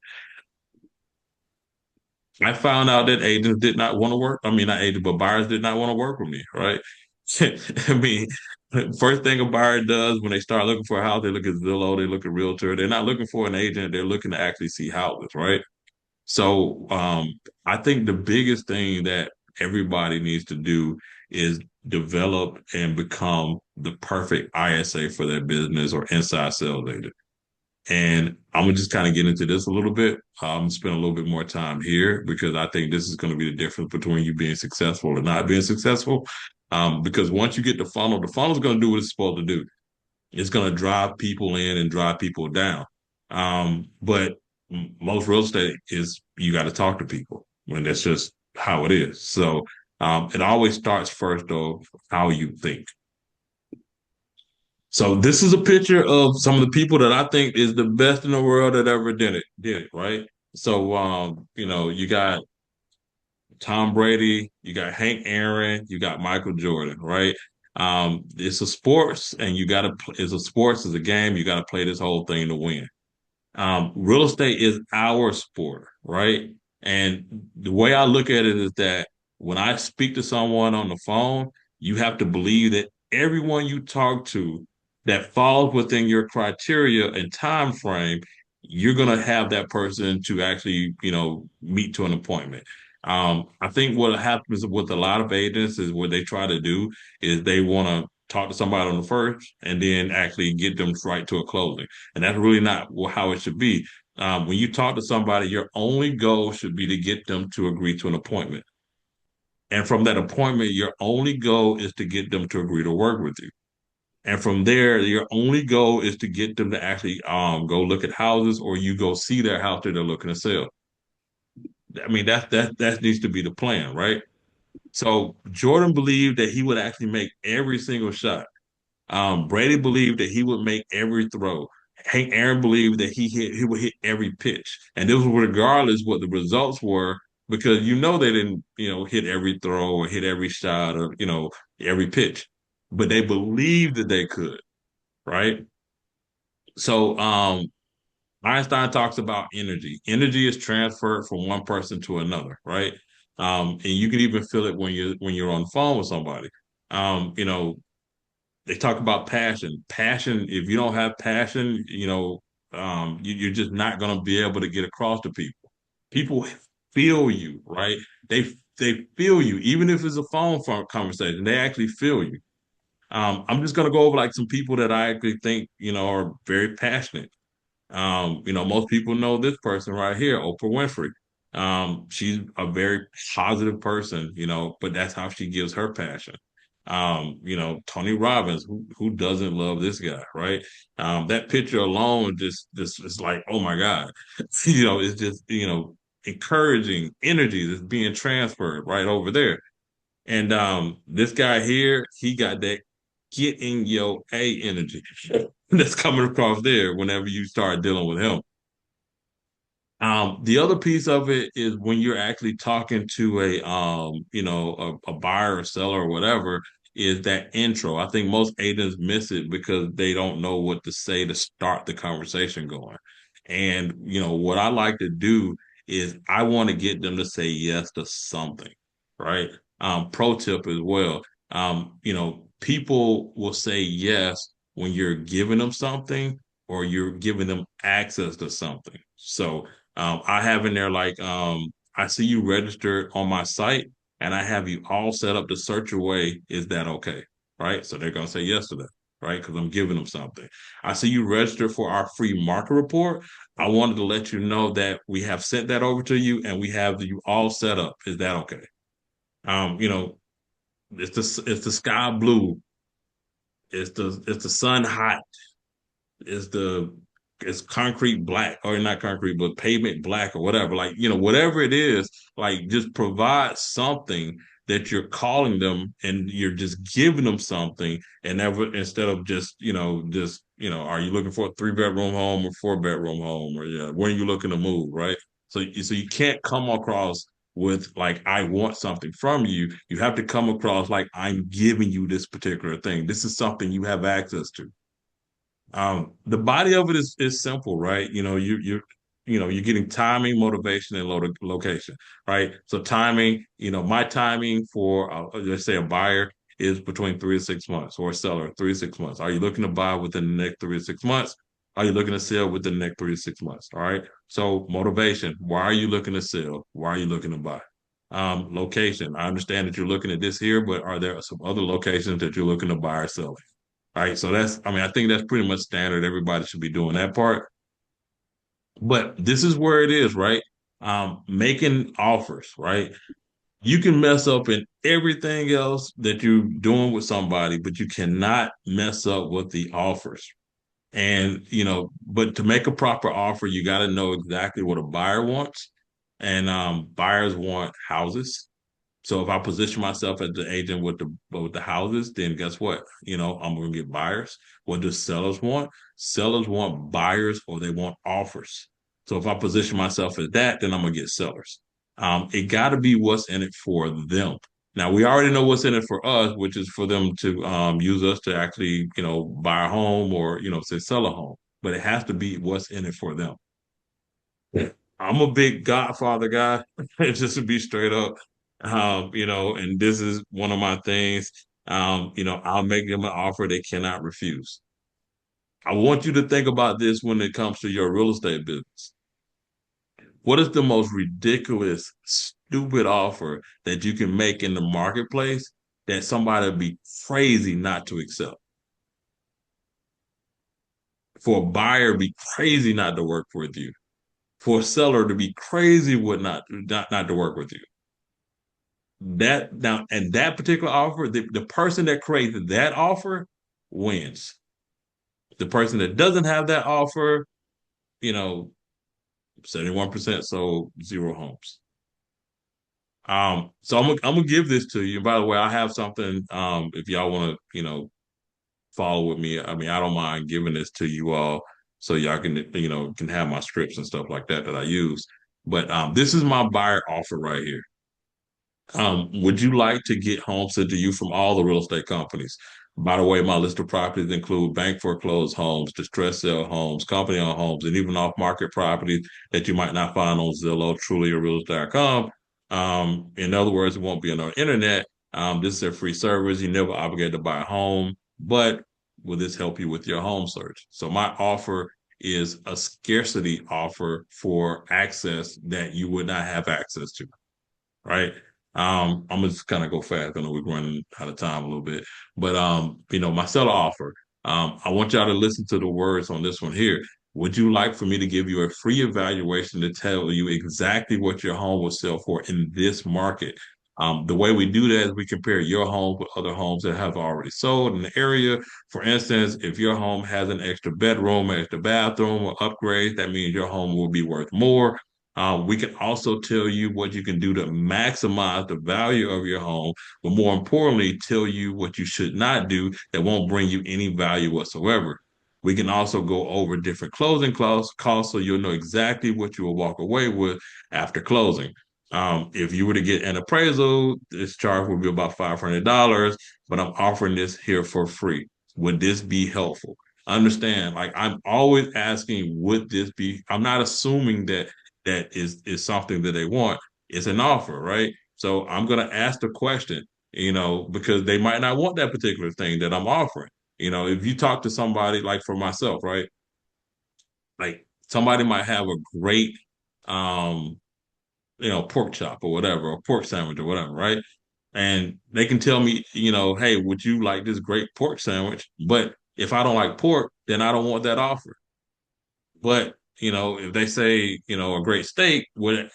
I found out that agents did not want to work. I mean, not agents, but buyers did not want to work with me, right? I mean, first thing a buyer does when they start looking for a house, they look at Zillow, they look at Realtor. They're not looking for an agent. They're looking to actually see houses, right? So I think the biggest thing that everybody needs to do is develop and become the perfect ISA for their business or inside sales agent. And I'm gonna just kind of get into this a little bit. Spend a little bit more time here because I think this is going to be the difference between you being successful and not being successful. Because once you get the funnel is going to do what it's supposed to do. It's going to drive people in and drive people down. But most real estate is you got to talk to people, and that's just how it is. So it always starts first of how you think. So this is a picture of some of the people that I think is the best in the world that ever did it, right? So you got Tom Brady, you got Hank Aaron, you got Michael Jordan, right? It's a sports and it's a sports, it's a game, you gotta play this whole thing to win. Real estate is our sport, right? And the way I look at it is that when I speak to someone on the phone, you have to believe that everyone you talk to that falls within your criteria and time frame, you're going to have that person to actually, meet to an appointment. I think what happens with a lot of agents is what they try to do is they want to talk to somebody on the first and then actually get them right to a closing. And that's really not how it should be. When you talk to somebody, your only goal should be to get them to agree to an appointment. And from that appointment, your only goal is to get them to agree to work with you. And from there, your only goal is to get them to actually go look at houses or you go see their house that they're looking to sell. I mean, that needs to be the plan, right? So Jordan believed that he would actually make every single shot. Brady believed that he would make every throw. Hank Aaron believed that he would hit every pitch, and this was regardless what the results were, because they didn't hit every throw or hit every shot or every pitch, but they believed that they could, right? So Einstein talks about energy. Energy is transferred from one person to another, right? And you can even feel it when you're on the phone with somebody. You know, they talk about passion. Passion, if you don't have passion, you're just not going to be able to get across to people. People feel you, right? They feel you, even if it's a phone conversation. They actually feel you. I'm just going to go over like some people that I actually think, are very passionate. Most people know this person right here, Oprah Winfrey. She's a very positive person, but that's how she gives her passion. Tony Robbins, who doesn't love this guy, right? That picture alone just is like, oh my God. It's just, encouraging energy that's being transferred right over there. And this guy here, he got that get in your A energy that's coming across there whenever you start dealing with him. The other piece of it is when you're actually talking to a buyer or seller or whatever, is that intro. I think most agents miss it because they don't know what to say to start the conversation going. And, what I like to do is I want to get them to say yes to something, right? Pro tip as well. People will say yes when you're giving them something or you're giving them access to something. So, I have in there like, I see you registered on my site and I have you all set up to search away. Is that okay? Right. So they're going to say yes to that. Right. Because I'm giving them something. I see you registered for our free market report. I wanted to let you know that we have sent that over to you and we have you all set up. Is that okay? Um, you know, it's the sky blue. It's the sun hot. Is the is concrete black or not concrete but pavement black or whatever, like whatever it is, like just provide something that you're calling them and you're just giving them something, and never, instead of are you looking for a 3-bedroom home or 4-bedroom home, or when are you looking to move, right? So you can't come across with like I want something from you. You have to come across like I'm giving you this particular thing. This is something you have access to. The body of it is simple, right? You're getting timing, motivation, and location, right? So timing, my timing for let's say a buyer is between 3 to 6 months, or a seller 3 to 6 months. Are you looking to buy within the next 3 to 6 months? Are you looking to sell within the next 3 to 6 months? All right. So motivation, why are you looking to sell? Why are you looking to buy? Location, I understand that you're looking at this here, but are there some other locations that you're looking to buy or sell? Right. So I think that's pretty much standard. Everybody should be doing that part. But this is where it is, right? Making offers, right? You can mess up in everything else that you're doing with somebody, but you cannot mess up with the offers. And, but to make a proper offer, you got to know exactly what a buyer wants. And buyers want houses. So if I position myself as the agent with the houses, then guess what? I'm going to get buyers. What do sellers want? Sellers want buyers, or they want offers. So if I position myself as that, then I'm going to get sellers. It got to be what's in it for them. Now we already know what's in it for us, which is for them to use us to actually, buy a home or, say sell a home. But it has to be what's in it for them. I'm a big Godfather guy, just to be straight up. And this is one of my things. I'll make them an offer they cannot refuse. I want you to think about this when it comes to your real estate business. What is the most ridiculous, stupid offer that you can make in the marketplace that somebody would be crazy not to accept? For a buyer, be crazy not to work with you. For a seller to be crazy would not to work with you. That now, and that particular offer, the person that creates that offer wins. The person that doesn't have that offer, 71% sold, 0 homes. So I'm gonna give this to you. By the way, I have something. If y'all want to, follow with me, I mean, I don't mind giving this to you all, so y'all can have my scripts and stuff like that I use. But this is my buyer offer right here. Would you like to get homes sent to you from all the real estate companies? By the way, my list of properties include bank foreclosed homes, distressed sale homes, company-owned homes, and even off-market properties that you might not find on Zillow, Truly, or Realtor.com. In other words, it won't be on our internet. This is a free service. You're never obligated to buy a home, but will this help you with your home search? So my offer is a scarcity offer for access that you would not have access to, right? I'm gonna just kind of go fast. I know we're running out of time a little bit, but my seller offer. I want y'all to listen to the words on this one here. Would you like for me to give you a free evaluation to tell you exactly what your home will sell for in this market? The way we do that is we compare your home with other homes that have already sold in the area. For instance, if your home has an extra bedroom, extra bathroom, or upgrades, that means your home will be worth more. We can also tell you what you can do to maximize the value of your home, but more importantly, tell you what you should not do that won't bring you any value whatsoever. We can also go over different closing costs so you'll know exactly what you will walk away with after closing. If you were to get an appraisal, this charge would be about $500, but I'm offering this here for free. Would this be helpful? Understand, like I'm always asking, would this be? I'm not assuming that is something that they want. It's an offer, right? So I'm gonna ask the question, because they might not want that particular thing that I'm offering. If you talk to somebody like for myself, right? Like somebody might have a great um pork chop or whatever, or pork sandwich or whatever, right? And they can tell me, hey, would you like this great pork sandwich? But if I don't like pork, then I don't want that offer. But if they say, a great steak, what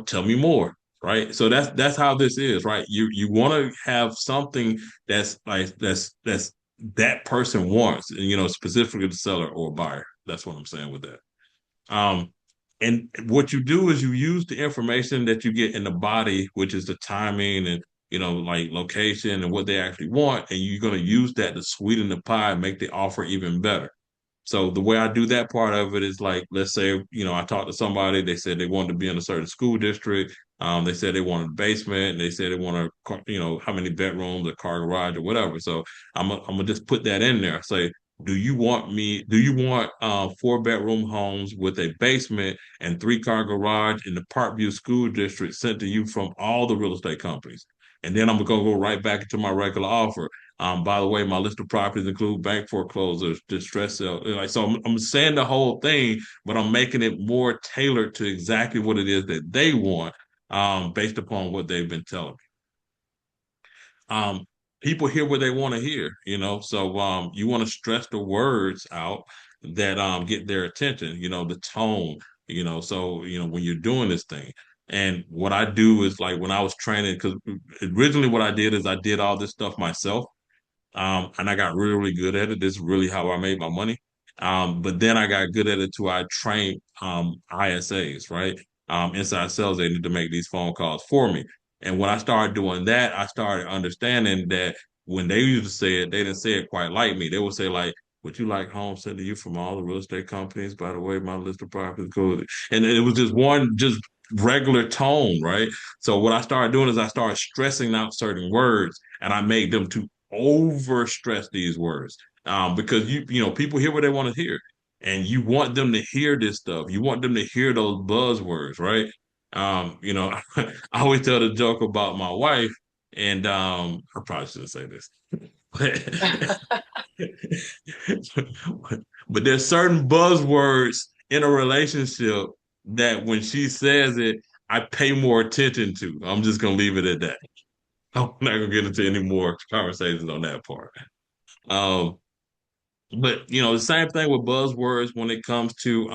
tell me more, right? So that's how this is, right? You want to have something that's like that's that person wants, and specifically the seller or buyer. That's what I'm saying with that. Um, and what you do is you use the information that you get in the body, which is the timing and like location and what they actually want, and you're going to use that to sweeten the pie and make the offer even better. So the way I do that part of it is like, let's say, I talked to somebody, they said they wanted to be in a certain school district. They said they wanted a basement, and they said they want how many bedrooms, a car garage, or whatever. So I'm gonna just put that in there. Say, do you want 4 bedroom homes with a basement and 3-car garage in the Parkview School District sent to you from all the real estate companies? And then I'm gonna go right back into my regular offer. By the way, my list of properties include bank foreclosures, distress sale. Like, so I'm saying the whole thing, but I'm making it more tailored to exactly what it is that they want, based upon what they've been telling me. People hear what they want to hear, so you want to stress the words out that get their attention, the tone, so when you're doing this thing. And what I do is, like, when I was training, because originally what I did is I did all this stuff myself, and I got really, really good at it. This is really how I made my money. But then I got good at it too. I trained ISAs, right? Inside sales agents to make these phone calls for me. And when I started doing that, I started understanding that when they used to say it, they didn't say it quite like me. They would say, like, would you like home sent to you from all the real estate companies? By the way, my list of properties goes. And it was just one just regular tone, right? So what I started doing is I started stressing out certain words, and I made them to over stress these words, because people hear what they want to hear, and you want them to hear this stuff. You want them to hear those buzzwords, right? I always tell the joke about my wife, and I probably shouldn't say this, but there's certain buzzwords in a relationship that when she says it, I pay more attention to. I'm just gonna leave it at that. I'm not gonna get into any more conversations on that part. Um, but the same thing with buzzwords when it comes to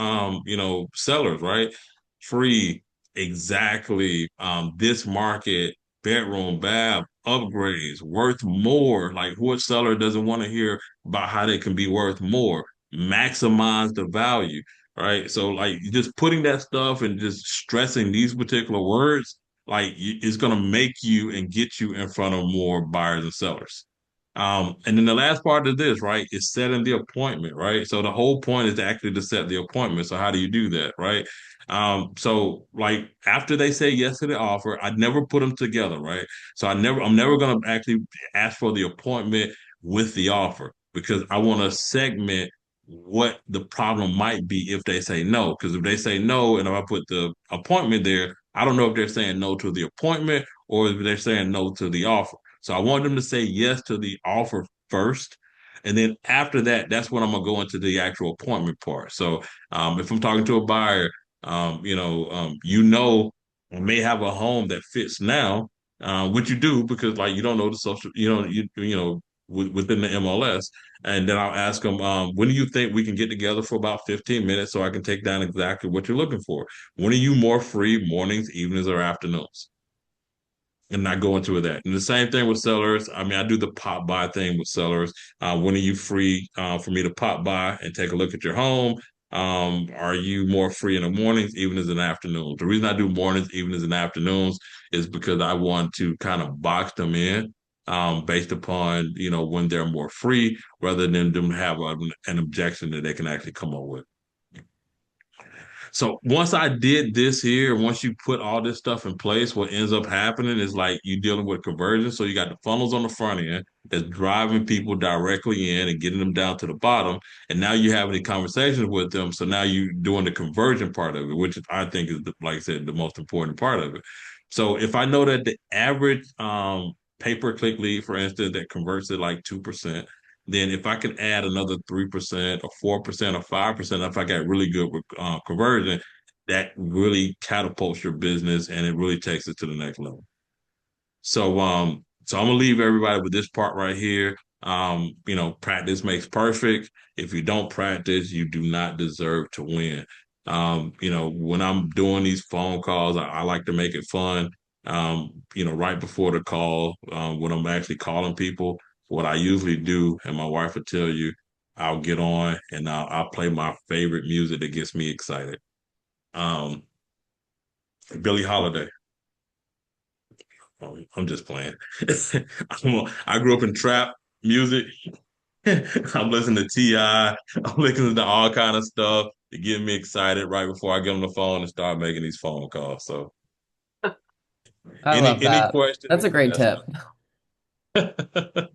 sellers, right? Free, exactly. This market, bedroom, bath, upgrades, worth more. Like, what seller doesn't want to hear about how they can be worth more? Maximize the value, right? So, like, just putting that stuff and just stressing these particular words, like, is gonna make you and get you in front of more buyers and sellers. And then the last part of this, right, is setting the appointment, right? So the whole point is actually to set the appointment. So how do you do that, right? So, like, after they say yes to the offer, I never put them together, right? So I'm never gonna actually ask for the appointment with the offer, because I want to segment what the problem might be if they say no. Because if they say no, and if I put the appointment there, I don't know if they're saying no to the appointment or if they're saying no to the offer. So I want them to say yes to the offer first. And then after that, that's when I'm gonna go into the actual appointment part. So if I'm talking to a buyer, I may have a home that fits now, which you do because like you don't know the social, within the MLS. And then I'll ask them, when do you think we can get together for about 15 minutes so I can take down exactly what you're looking for? When are you more free, mornings, evenings, or afternoons? And not go into that. And the same thing with sellers. I mean, I do the pop by thing with sellers. When are you free for me to pop by and take a look at your home? Are you more free in the mornings, evenings, and afternoons? The reason I do mornings, evenings, and afternoons is because I want to kind of box them in based upon, when they're more free rather than them have an objection that they can actually come up with. So once I did this here, once you put all this stuff in place, what ends up happening is like you dealing with conversion. So you got the funnels on the front end that's driving people directly in and getting them down to the bottom. And now you're having conversations with them. So now you're doing the conversion part of it, which I think is, like I said, the most important part of it. So if I know that the average pay-per-click lead, for instance, that converts at like 2%, then if I can add another 3% or 4% or 5%, if I got really good with conversion, that really catapults your business and it really takes it to the next level. So I'm gonna leave everybody with this part right here. Practice makes perfect. If you don't practice, you do not deserve to win. When I'm doing these phone calls, I like to make it fun. Right before the call, when I'm actually calling people, what I usually do, and my wife will tell you, I'll get on and I'll play my favorite music that gets me excited. Um, Billie Holiday. I'm just playing. I grew up in trap music. I'm listening to T.I. I'm listening to all kind of stuff to get me excited right before I get on the phone and start making these phone calls. So I any love any that. That's questions? a great That's tip.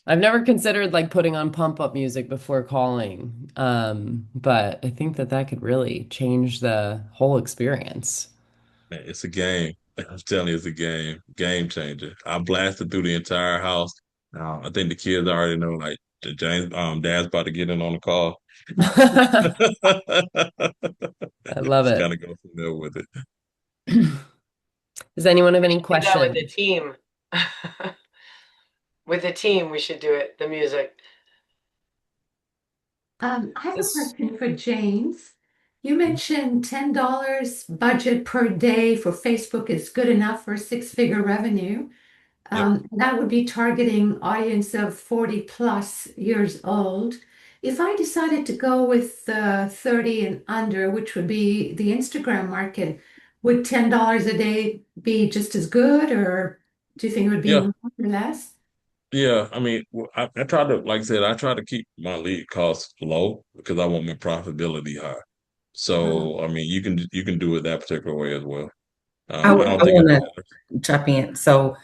I've never considered like putting on pump up music before calling. But I think that that could really change the whole experience. man, it's a game. I'm telling you, it's a game changer. I blasted through the entire house. I think the kids already know like James, Dad's about to get in on the call. I love Just it. kind of go from there with it. Does anyone have We any should do that with the questions? team. With the team, we should do it, the music. I have a This, question for James. You mentioned $10 budget per day for Facebook is good enough for six-figure revenue. Yep. That would be targeting audience of 40 plus years old. If I decided to go with 30 and under, which would be the Instagram market, would $10 a day be just as good, or do you think it would be Yeah. more or less? Yeah, I mean, I try to, like I said, I try to keep my lead costs low because I want my profitability high. Uh, So, I mean, you can do it that particular way as well. I, I w- don't I think it want matters. to chop in. So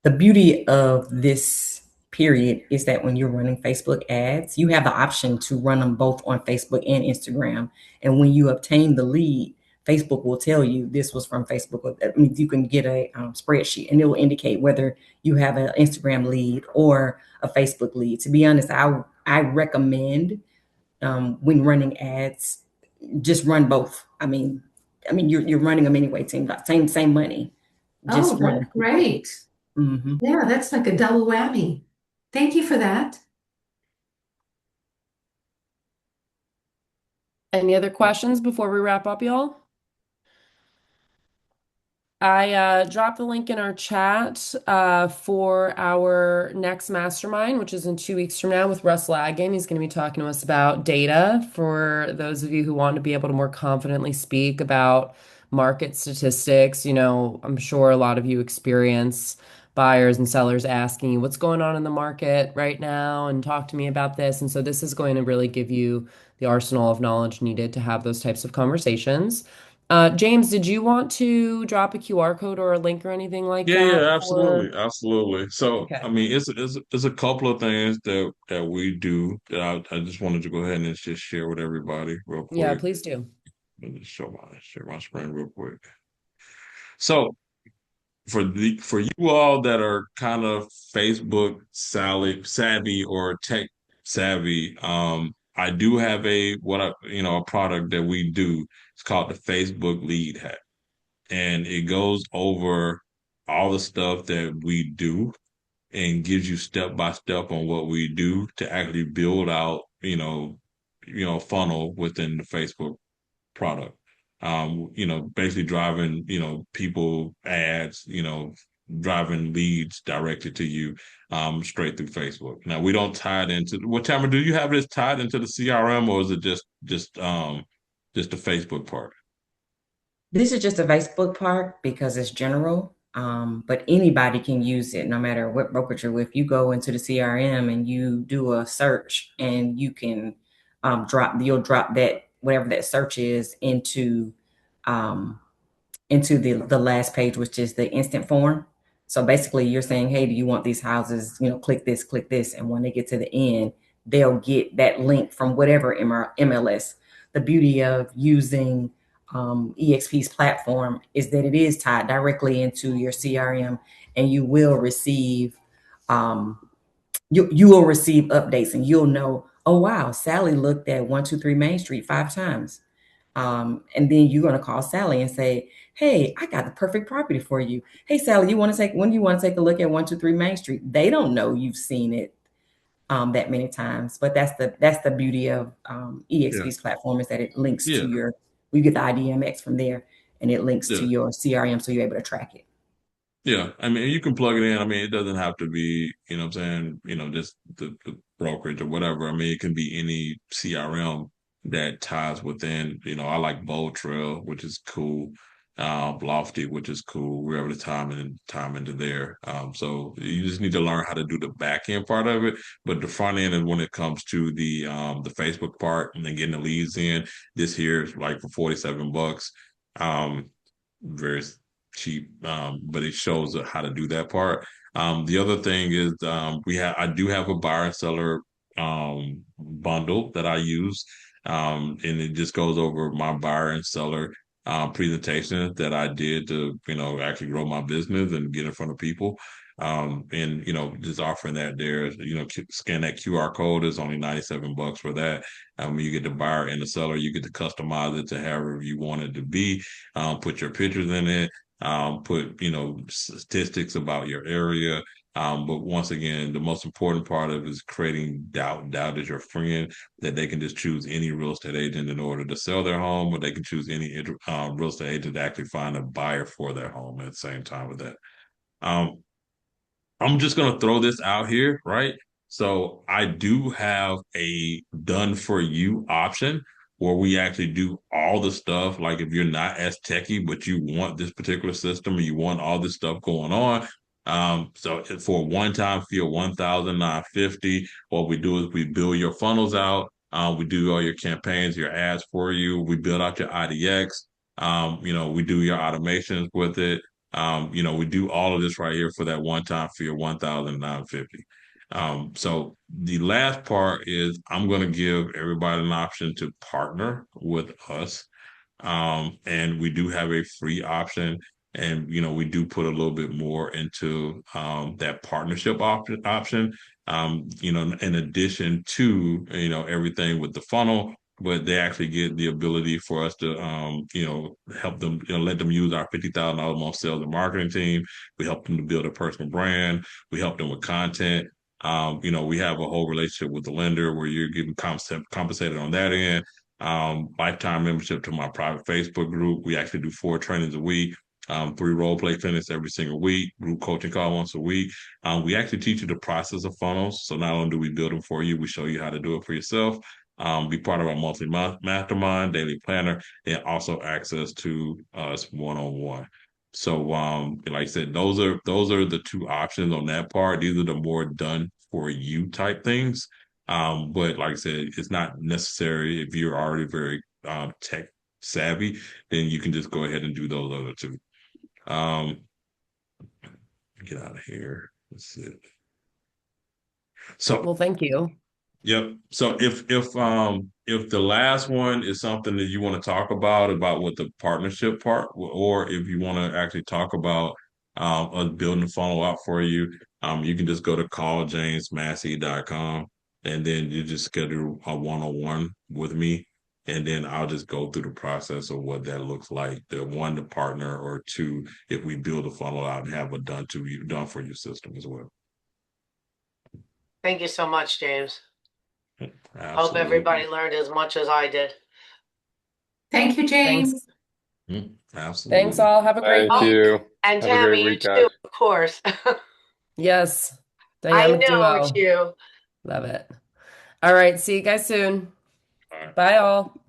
the beauty of this period is that when you're running Facebook ads, you have the option to run them both on Facebook and Instagram. And when you obtain the lead, Facebook will tell you this was from Facebook. That means you can get a spreadsheet and it will indicate whether you have an Instagram lead or a Facebook lead. To be honest, I recommend when running ads, just run both. I mean, you're running them anyway, same money. oh, Just run that's them. great. Mm-hmm. Yeah, that's like a double whammy. Thank you for that. any other questions before we wrap up, y'all? I dropped the link in our chat for our next mastermind, which is in 2 weeks from now with Russ Lagan. He's going to be talking to us about data for those of you who want to be able to more confidently speak about market statistics. I'm sure a lot of you experience buyers and sellers asking you what's going on in the market right now and talk to me about this. And so this is going to really give you the arsenal of knowledge needed to have those types of conversations. James, did you want to drop a QR code or a link or anything like Yeah, that yeah, for? absolutely, absolutely. So, I Okay. mean, it's a couple of things that we do that I just wanted to go ahead and just share with everybody real Yeah, quick. please do. Let me share my screen real quick. So, for you all that are kind of Facebook savvy or tech savvy, I do have a product that we do. It's called the Facebook Lead Hack. and it goes over all the stuff that we do and gives you step by step on what we do to actually build out, funnel within the Facebook product. Basically driving, people ads, driving leads directed to you, straight through Facebook. Now we don't tie it into what time do you have this tied into the CRM, or is it just the Facebook part? This is just a Facebook part because it's general, but anybody can use it no matter what brokerage you're with. You go into the CRM and you do a search and you can you'll drop that, whatever that search is, um, into the last page, which is the instant form. So basically you're saying, hey, do you want these houses? Click this. And when they get to the end, they'll get that link from whatever MLS. The beauty of using EXP's platform is that it is tied directly into your CRM, and you will receive you will receive updates, and you'll know, oh wow, Sally looked at 123 Main Street 5 times. And then you're going to call Sally and say, hey, I got the perfect property for you. Hey, Sally, when do you want to take a look at 123 Main Street? They don't know you've seen it that many times, but that's the beauty of EXP's platform, is that it links to you get the IDMX from there, and it links to your CRM, so you're able to track it. Yeah, I mean, you can plug it in. I mean, it doesn't have to be, what I'm saying, just the brokerage or whatever. I mean, it can be any CRM that ties within, I like Bold Trail, which is cool. Lofty, which is cool. We're able to time into there. So you just need to learn how to do the back end part of it. But the front end is when it comes to the Facebook part and then getting the leads in. This here is like for $47. Very cheap, but it shows how to do that part. The other thing is I do have a buyer and seller bundle that I use, and it just goes over my buyer and seller presentations that I did to actually grow my business and get in front of people. And just offering that there, scan that QR code is only $97 for that. You get the buyer and the seller, you get to customize it to however you want it to be. Put your pictures in it, put statistics about your area. But once again, the most important part of it is creating doubt. Doubt is your friend, that they can just choose any real estate agent in order to sell their home, or they can choose any real estate agent to actually find a buyer for their home at the same time with that. I'm just going to throw this out here, right? So I do have a done for you option where we actually do all the stuff. Like if you're not as techie, but you want this particular system and you want all this stuff going on. So for a one-time fee of $1,950, what we do is we build your funnels out. We do all your campaigns, your ads for you. We build out your IDX. We do your automations with it. We do all of this right here for that one-time fee of $1,950. So the last part is I'm going to give everybody an option to partner with us. And we do have a free option. And, we do put a little bit more into that partnership option, in addition to, everything with the funnel, but they actually get the ability for us to, help them, let them use our $50,000 month sales and marketing team. We help them to build a personal brand. We help them with content. We have a whole relationship with the lender where you're getting compensated on that end. Lifetime membership to my private Facebook group. We actually do 4 trainings a week, 3 role play clinics every single week, group coaching call once a week. We actually teach you the process of funnels. So not only do we build them for you, we show you how to do it for yourself. Be part of our monthly mastermind, daily planner, and also access to us one-on-one. So, like I said, those are the 2 options on that part. These are the more done for you type things. But like I said, it's not necessary if you're already very tech savvy, then you can just go ahead and do those other 2. Get out of here. Let's see. So, Well, thank you. Yep. So if the last one is something that you want to talk about what the partnership part, or if you want to actually talk about us building a funnel out for you, you can just go to calljamesmassey.com, and then you just schedule a one-on-one with me, And then I'll just go through the process of what that looks like. The one, to partner, or two, if we build a funnel out and have a done for you system as well. Thank you so much, James. Hope Absolutely. everybody learned as much as I did. Thank you, James. Thanks. Absolutely. Thanks all. Have a great Thank week. you. And Have a great Tammy, you week, too, guys. of course. Yes. I Dynamic know duo. it's you. Love it. All right. See you guys soon. All right. Bye all.